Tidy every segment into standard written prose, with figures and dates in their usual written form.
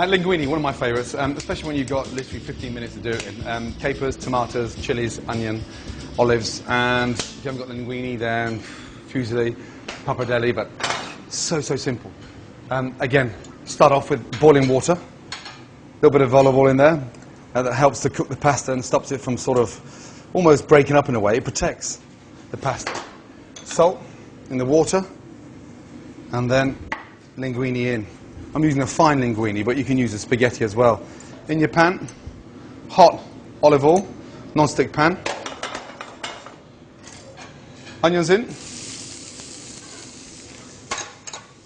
Linguine, one of my favourites, especially when you've got literally 15 minutes to do it in. Capers, tomatoes, chilies, onion, olives, and if you haven't got the linguine, then fusilli, pappardelle, but so simple. Again, start off with boiling water, a little bit of olive oil in there. That helps to cook the pasta and stops it from sort of almost breaking up in a way. It protects the pasta. Salt in the water, and then linguine in. I'm using a fine linguine, but you can use a spaghetti as well. In your pan, hot olive oil, non-stick pan. Onions in. A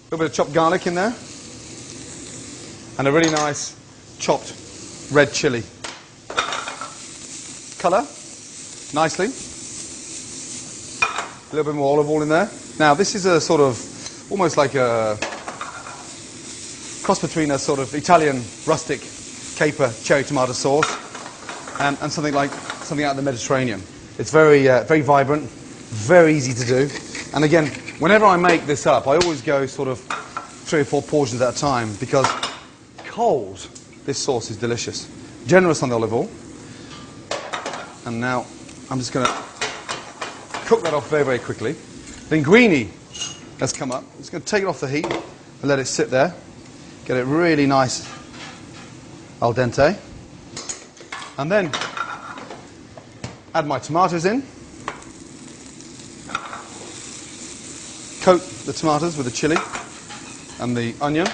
little bit of chopped garlic in there. And a really nice chopped red chili. Colour nicely. A little bit more olive oil in there. Now this is a sort of, almost like a cross between a sort of Italian rustic caper cherry tomato sauce and something out of the Mediterranean. It's very vibrant, very easy to do. And again, whenever I make this up, I always go sort of 3 or 4 portions at a time because cold, this sauce is delicious. Generous on the olive oil. And now I'm just going to cook that off very quickly. Linguine has come up. I'm just going to take it off the heat and let it sit there. Get it really nice al dente. And then add my tomatoes in. Coat the tomatoes with the chili and the onion.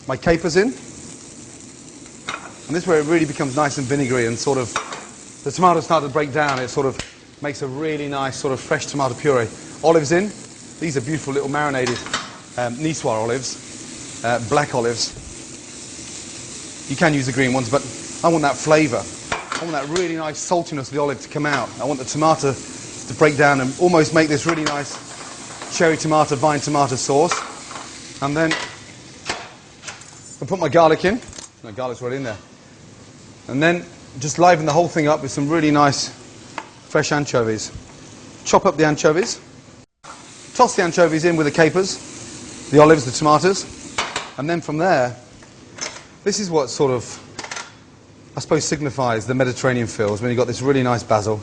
My capers in. And this is where it really becomes nice and vinegary and sort of, the tomatoes start to break down. It sort of makes a really nice sort of fresh tomato puree. Olives in. These are beautiful little marinated Niçoise olives. Black olives. You can use the green ones, but I want that flavour. I want that really nice saltiness of the olive to come out. I want the tomato to break down and almost make this really nice cherry tomato, vine tomato sauce. And then I'll put my garlic in. No, garlic's right in there. And then just liven the whole thing up with some really nice fresh anchovies. Chop up the anchovies. Toss the anchovies in with the capers, the olives, the tomatoes. And then from there, this is what sort of, I suppose, signifies the Mediterranean feels when you've got this really nice basil.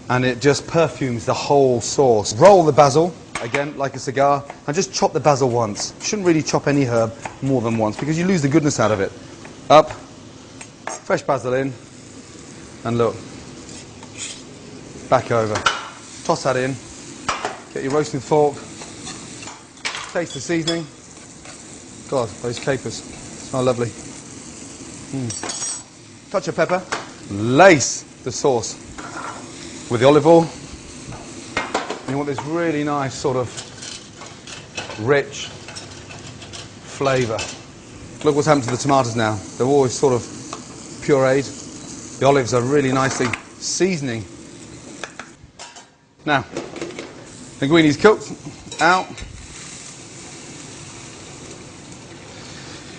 And it just perfumes the whole sauce. Roll the basil, again, like a cigar, and just chop the basil once. You shouldn't really chop any herb more than once because you lose the goodness out of it. Up, fresh basil in, and look, back over. Toss that in, get your roasting fork, taste the seasoning. God, those capers smell lovely. Touch of pepper. Lace the sauce with the olive oil. And you want this really nice sort of rich flavour. Look what's happened to the tomatoes now. They're always sort of pureed. The olives are really nicely seasoning. Now, linguine's cooked. Out.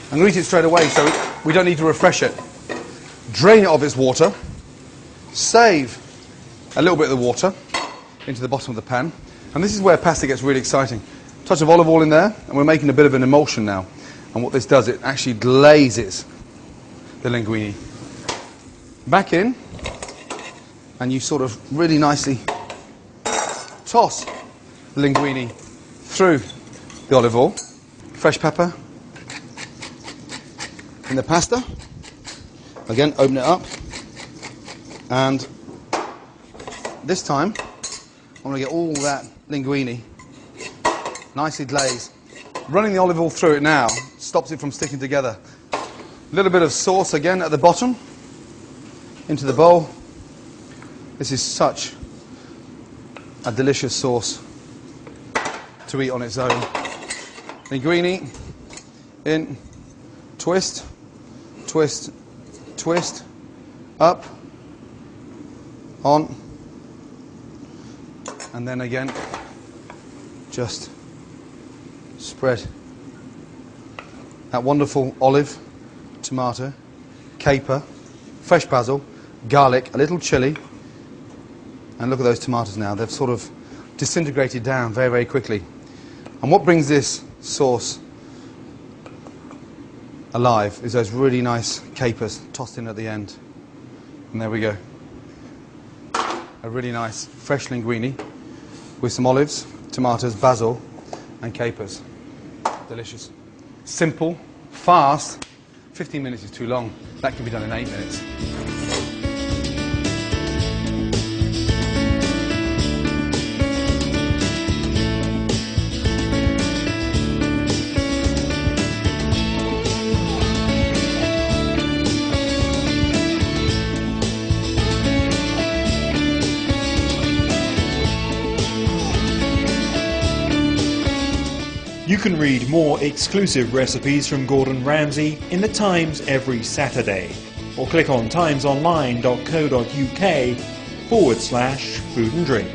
I'm going to eat it straight away, so we don't need to refresh it. Drain it of its water. Save a little bit of the water into the bottom of the pan. And this is where pasta gets really exciting. Touch of olive oil in there, and we're making a bit of an emulsion now. And what this does, it actually glazes the linguine. Back in, and you sort of really nicely toss the linguine through the olive oil. Fresh pepper. In the pasta, again, open it up, and this time I'm going to get all that linguine nicely glazed. Running the olive oil through it now stops it from sticking together. A little bit of sauce again at the bottom into the bowl. This is such a delicious sauce to eat on its own. Linguine in, twist. Twist, twist, up, on, and then again, just spread that wonderful olive, tomato, caper, fresh basil, garlic, a little chili, and look at those tomatoes now. They've sort of disintegrated down very quickly. And what brings this sauce alive is those really nice capers tossed in at the end. And there we go. A really nice fresh linguine with some olives, tomatoes, basil and capers. Delicious. Simple, fast. 15 minutes is too long. That can be done in 8 minutes. You can read more exclusive recipes from Gordon Ramsay in the Times every Saturday, or click on timesonline.co.uk/food and drink.